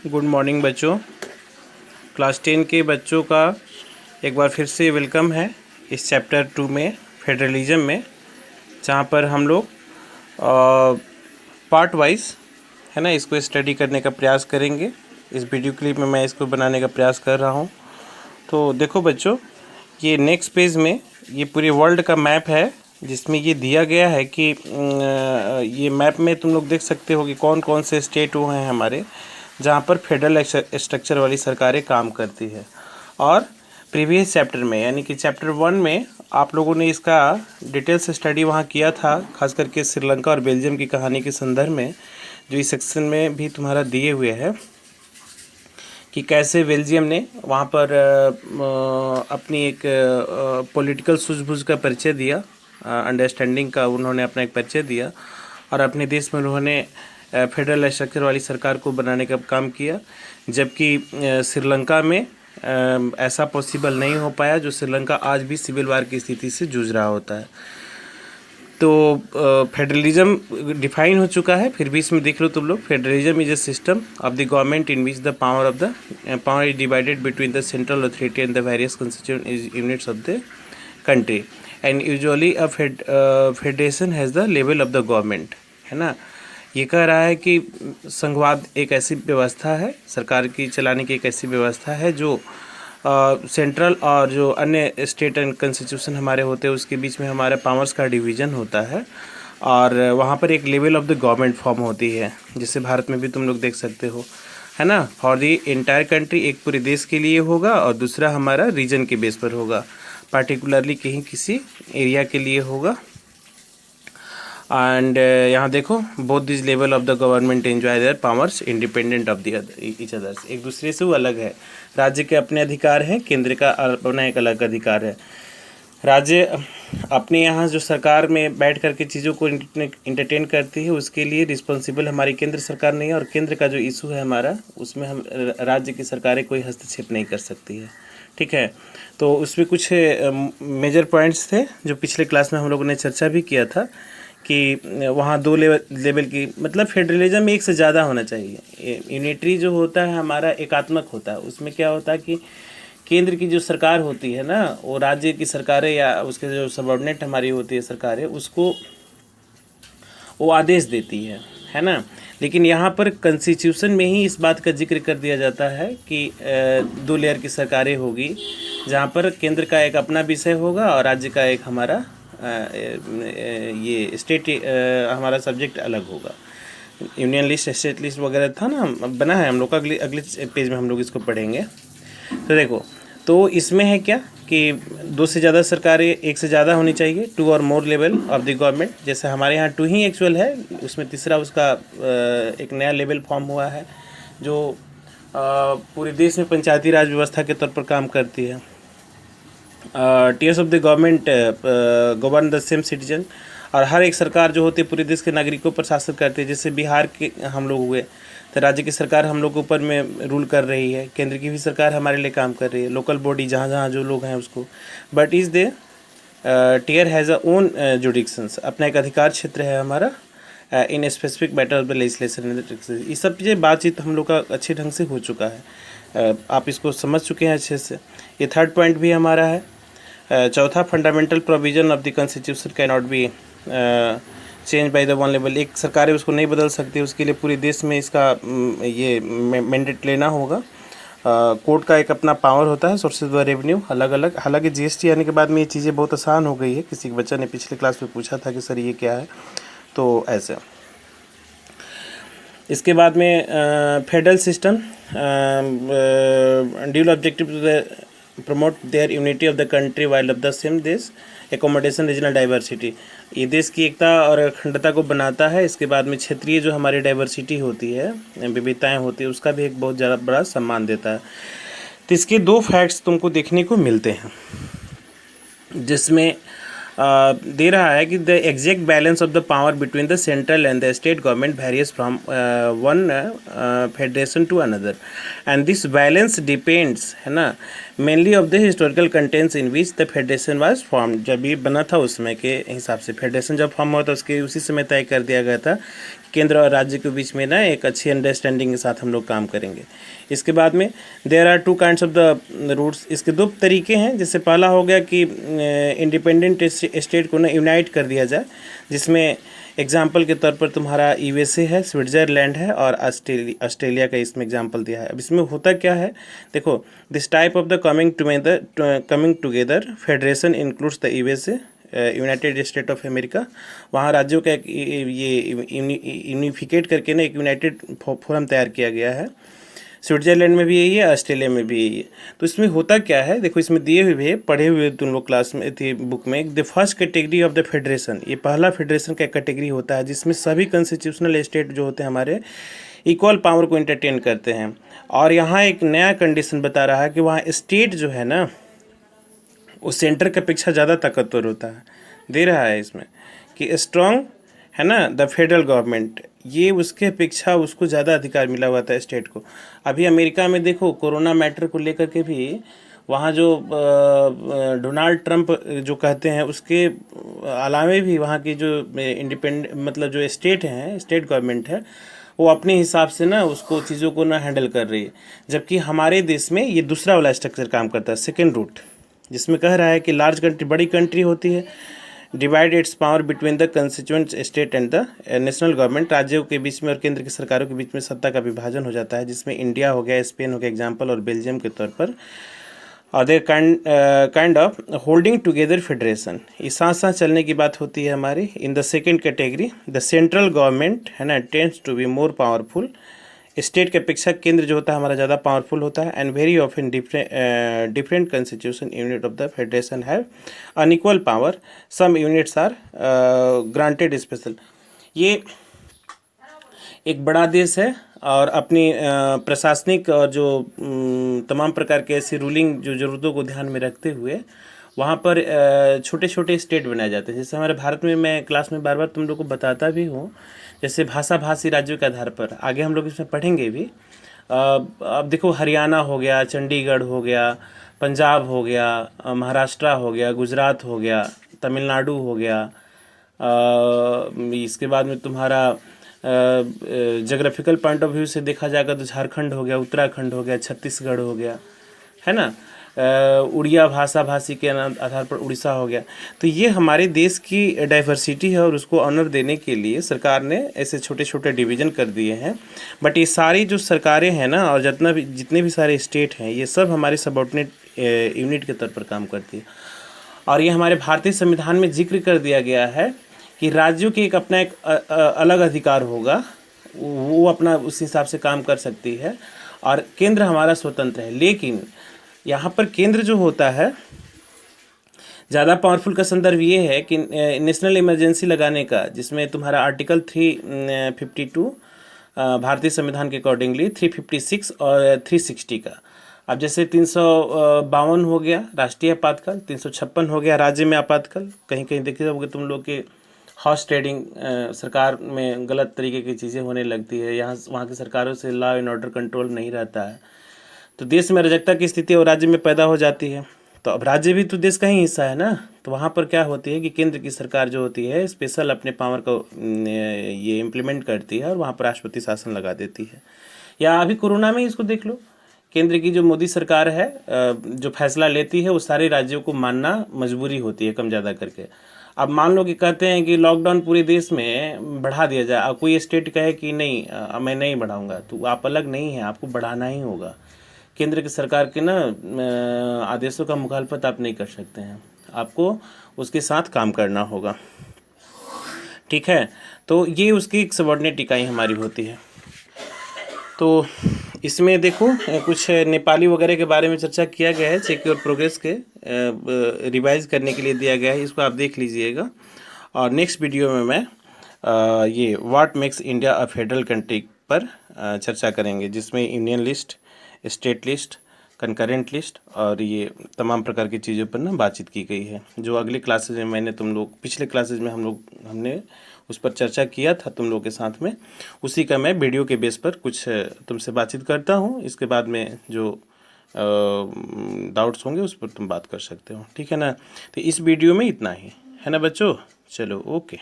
Good morning बच्चों। Class 10 के बच्चों का एक बार फिर से वेलकम है इस चैप्टर 2 में, फेडरलिज्म में, जहाँ पर हम लोग पार्ट वाइज है ना इसको स्टडी करने का प्रयास करेंगे। इस वीडियो क्लिप में मैं इसको बनाने का प्रयास कर रहा हूँ। तो देखो बच्चों, ये नेक्स्ट पेज में ये पूरे वर्ल्ड का मैप है, जिसमें ये दिया गया है कि ये मैप में तुम लोग देख सकते हो कि कौन कौन से स्टेट वो हैं हमारे, जहाँ पर फेडरल स्ट्रक्चर वाली सरकारें काम करती है। और प्रीवियस चैप्टर में यानी कि चैप्टर 1 में आप लोगों ने इसका डिटेल से स्टडी वहाँ किया था, खास करके श्रीलंका और बेल्जियम की कहानी के संदर्भ में, जो इस सेक्शन में भी तुम्हारा दिए हुए है कि कैसे बेल्जियम ने वहाँ पर अपनी एक पॉलिटिकल सूझबूझ का परिचय दिया, अंडरस्टैंडिंग का उन्होंने अपना एक परिचय दिया, और अपने देश में उन्होंने फेडरल स्ट्रक्चर वाली सरकार को बनाने का काम किया। जबकि श्रीलंका में ऐसा पॉसिबल नहीं हो पाया, जो श्रीलंका आज भी सिविल वार की स्थिति से जूझ रहा होता है। तो फेडरलिज्म डिफाइन हो चुका है, फिर भी इसमें देख लो तुम लोग, federalism is a system of the government in which the power is divided between the central authority and the various constituent units of the country, and usually a federation has the level of the government, है ना। ये कह रहा है कि संघवाद एक ऐसी व्यवस्था है, सरकार की चलाने की एक ऐसी व्यवस्था है जो सेंट्रल और जो अन्य स्टेट एंड कॉन्स्टिट्यूशन हमारे होते हैं उसके बीच में हमारे पावर्स का डिवीज़न होता है, और वहाँ पर एक level of the government form होती है, जिसे भारत में भी तुम लोग देख सकते हो, है ना। फॉर द एंटायर कंट्री, एक पूरे देश के लिए होगा, और दूसरा हमारा रीजन के बेस पर होगा, पार्टिकुलरली कहीं किसी एरिया के लिए होगा। एंड यहाँ देखो, both this level of the government enjoy there powers independent of the each others, एक दूसरे से वो अलग है। राज्य के अपने अधिकार हैं, केंद्र का अपना एक अलग अधिकार है। राज्य अपने यहाँ जो सरकार में बैठ करके चीज़ों को इंटरटेन करती है, उसके लिए रिस्पॉन्सिबल हमारी केंद्र सरकार नहीं है, और केंद्र का जो इशू है हमारा, उसमें हम राज्य की सरकारें कोई हस्तक्षेप नहीं कर सकती है, ठीक है। तो उसमें कुछ मेजर पॉइंट्स थे जो पिछले क्लास में हम लोगों ने चर्चा भी किया था कि वहाँ दो लेवल की, मतलब फेडरलिज्म एक से ज़्यादा होना चाहिए। यूनिटरी जो होता है हमारा एकात्मक होता है, उसमें क्या होता है कि केंद्र की जो सरकार होती है ना, वो राज्य की सरकारें या उसके जो सबऑर्डिनेट हमारी होती है सरकारें, उसको वो आदेश देती है ना। लेकिन यहाँ पर कॉन्स्टिट्यूशन में ही इस बात का जिक्र कर दिया जाता है कि 2 लेयर की सरकारें होगी, जहाँ पर केंद्र का एक अपना विषय होगा और राज्य का एक हमारा ये स्टेट हमारा सब्जेक्ट अलग होगा। यूनियन लिस्ट, स्टेट लिस्ट वगैरह था ना, बना है हम लोग का, अगले पेज में हम लोग इसको पढ़ेंगे। तो देखो, तो इसमें है क्या कि 2 से ज़्यादा सरकारें, एक से ज़्यादा होनी चाहिए, 2 और मोर लेवल ऑफ द गवर्नमेंट। जैसे हमारे यहाँ 2 ही एक्चुअल है, उसमें तीसरा उसका एक नया लेवल फॉर्म हुआ है, जो पूरे देश में पंचायती राज व्यवस्था के तौर पर काम करती है। Tears of the government govern the same citizen, और हर एक सरकार जो होती है पूरे देश के नागरिकों पर शासन करती है। जैसे बिहार के हम लोग हुए, तो राज्य की सरकार हम लोग के ऊपर में रूल कर रही है, केंद्र की भी सरकार हमारे लिए काम कर रही है, लोकल बॉडी जहाँ जहाँ जो लोग हैं उसको। But is the tier has a own jurisdictions, अपना एक अधिकार क्षेत्र है हमारा in specific matter of the legislation. ये सब चीज़ें बातचीत हम लोग का अच्छे ढंग से हो चुका है, आप इसको समझ चुके हैं अच्छे से। ये थर्ड पॉइंट भी हमारा है। चौथा, fundamental provision of the constitution can not be change by the one level, एक सरकारें उसको नहीं बदल सकती, उसके लिए पूरे देश में इसका ये मैंडेट लेना होगा। कोर्ट का एक अपना पावर होता है, सोर्सेज व रेवेन्यू अलग अलग। हालांकि जीएसटी आने के बाद में ये चीज़ें बहुत आसान हो गई है। किसी बच्चा ने पिछले क्लास में पूछा था कि सर ये क्या है, तो ऐसे। इसके बाद में federal system dual objective to the promote their unity of the country while of the same देश एकोमोडेशन रीजनल डाइवर्सिटी, ये देश की एकता और अखंडता को बनाता है। इसके बाद में क्षेत्रीय जो हमारी डाइवर्सिटी होती है, विविधताएं होती है, उसका भी एक बहुत ज़्यादा बड़ा सम्मान देता है। तो इसके 2 फैक्ट्स तुमको देखने को मिलते हैं, जिसमें दे रहा है कि the exact balance of the power between the central and the state government varies from one federation to another, and this balance depends, है ना, mainly of the historical contents in which the federation was form. जब ये बना था उस समय के हिसाब से, फेडरेशन जब फॉर्म हुआ था उसके उसी समय तय कर दिया गया था केंद्र और राज्य के बीच में ना एक अच्छी अंडरस्टैंडिंग के साथ हम लोग काम करेंगे। इसके बाद में there are two kinds of the roots, इसके दो तरीके हैं। जैसे पहला हो गया कि इंडिपेंडेंट स्टेट को ना यूनाइट कर दिया जाए, जिसमें एग्जाम्पल के तौर पर तुम्हारा यूएसए है, स्विट्ज़रलैंड है और ऑस्ट्रेलिया का इसमें एग्जाम्पल दिया है। अब इसमें होता क्या है, देखो, this type of the coming together federation includes the USA, United state of America. वहाँ राज्यों का एक ये यूनिफिकेट करके ना एक यूनाइटेड फोरम तैयार किया गया है। स्विट्जरलैंड में भी यही है, ऑस्ट्रेलिया में भी यही है। तो इसमें होता क्या है, देखो इसमें दिए हुए पढ़े हुए तुम लोग क्लास में थी बुक में, the first category of the federation, ये पहला फेडरेशन का कैटेगरी होता है जिसमें सभी कॉन्स्टिट्यूशनल स्टेट जो होते हैं हमारे इक्वल पावर को एंटरटेन करते हैं। और यहाँ एक नया कंडीशन बता रहा है कि वहाँ स्टेट जो है ना वो सेंटर की अपेक्षा ज़्यादा ताकतवर होता है, दे रहा है इसमें कि स्ट्रॉन्ग है ना द फेडरल गवर्नमेंट, ये उसके अपेक्षा उसको ज़्यादा अधिकार मिला हुआ था स्टेट को। अभी अमेरिका में देखो कोरोना मैटर को लेकर के भी वहाँ जो डोनाल्ड ट्रंप जो कहते हैं उसके अलावे भी वहाँ की जो इंडिपेंडेंट मतलब जो स्टेट हैं, स्टेट गवर्नमेंट है, वो अपने हिसाब से ना उसको चीज़ों को ना हैंडल कर रही है। जबकि हमारे देश में ये दूसरा वाला स्ट्रक्चर काम करता है, सेकेंड रूट, जिसमें कह रहा है कि लार्ज कंट्री, बड़ी कंट्री होती है, divide it's power between the constituent state and the national government, राज्यों के बीच में और केंद्र की सरकारों के बीच में सत्ता का विभाजन हो जाता है, जिसमें इंडिया हो गया, स्पेन हो गया एग्जाम्पल, और बेल्जियम के तौर पर। और they kind of holding together federation, ये साथ साथ चलने की बात होती है हमारी। In the second category the central government है ना tends to be more powerful, state के अपेक्षा केंद्र जो होता है हमारा ज़्यादा पावरफुल होता है। And very often different constitution unit of the federation have unequal power, some units are granted special. ये एक बड़ा देश है और अपनी प्रशासनिक और जो तमाम प्रकार के ऐसी रूलिंग जो ज़रूरतों को ध्यान में रखते हुए वहाँ पर छोटे छोटे स्टेट बनाए जाते हैं। जैसे हमारे भारत में, मैं क्लास में बार बार तुम लोग को बताता भी हूँ, जैसे भाषा भाषी राज्यों के आधार पर, आगे हम लोग इसमें पढ़ेंगे भी। अब देखो हरियाणा हो गया, चंडीगढ़ हो गया, पंजाब हो गया, महाराष्ट्र हो गया, गुजरात हो गया, तमिलनाडु हो गया, इसके बाद में तुम्हारा जोग्राफिकल पॉइंट ऑफ व्यू से देखा जाएगा तो झारखंड हो गया, उत्तराखंड हो गया, छत्तीसगढ़ हो गया, है ना, उड़िया भाषा भाषी के आधार पर उड़ीसा हो गया। तो ये हमारे देश की डाइवर्सिटी है और उसको ऑनर देने के लिए सरकार ने ऐसे छोटे छोटे डिवीज़न कर दिए हैं। बट ये सारी जो सरकारें हैं ना और जितने भी सारे स्टेट हैं, ये सब हमारे सबऑर्डिनेट यूनिट के तौर पर काम करती है। और ये हमारे भारतीय संविधान में जिक्र कर दिया गया है कि राज्यों के एक अपना एक अलग अधिकार होगा, वो अपना उस हिसाब से काम कर सकती है, और केंद्र हमारा स्वतंत्र है। लेकिन यहाँ पर केंद्र जो होता है ज़्यादा पावरफुल का संदर्भ ये है कि नेशनल इमरजेंसी लगाने का, जिसमें तुम्हारा आर्टिकल 352 भारतीय संविधान के अकॉर्डिंगली 356 और 360 का। अब जैसे 352 हो गया राष्ट्रीय आपातकाल, 356 हो गया राज्य में आपातकाल। कहीं कहीं देखे जाओगे तुम लोग के हॉर्स ट्रेडिंग सरकार में गलत तरीके की चीज़ें होने लगती है, यहाँ वहाँ की सरकारों से लॉ एंड ऑर्डर कंट्रोल नहीं रहता है, तो देश में अराजकता की स्थिति और राज्य में पैदा हो जाती है। तो अब राज्य भी तो देश का ही हिस्सा है ना, तो वहाँ पर क्या होती है कि केंद्र की सरकार जो होती है स्पेशल अपने पावर को ये इम्प्लीमेंट करती है और वहाँ पर राष्ट्रपति शासन लगा देती है। या अभी कोरोना में इसको देख लो, केंद्र की जो मोदी सरकार है जो फैसला लेती है वो सारे राज्यों को मानना मजबूरी होती है कम ज़्यादा करके। अब मान लो कि कहते हैं कि लॉकडाउन पूरे देश में बढ़ा दिया जाए, अब कोई स्टेट कहे कि नहीं मैं नहीं बढ़ाऊंगा, तो आप अलग नहीं हैं, आपको बढ़ाना ही होगा। केंद्र की सरकार के ना आदेशों का मुखालफत आप नहीं कर सकते हैं, आपको उसके साथ काम करना होगा, ठीक है। तो ये उसकी एक सबऑर्डिनेट इकाई हमारी होती है। तो इसमें देखो कुछ नेपाली वगैरह के बारे में चर्चा किया गया है, चेक और प्रोग्रेस के रिवाइज करने के लिए दिया गया है, इसको आप देख लीजिएगा। और नेक्स्ट वीडियो में मैं ये what makes India a federal country पर चर्चा करेंगे, जिसमें union list, state list, concurrent list और ये तमाम प्रकार की चीज़ों पर ना बातचीत की गई है। जो अगले क्लासेज में मैंने पिछले क्लासेज में हमने उस पर चर्चा किया था तुम लोग के साथ में, उसी का मैं वीडियो के बेस पर कुछ तुमसे बातचीत करता हूँ। इसके बाद में जो डाउट्स होंगे उस पर तुम बात कर सकते हो, ठीक है ना। तो इस वीडियो में इतना ही है ना बच्चों, चलो ओके।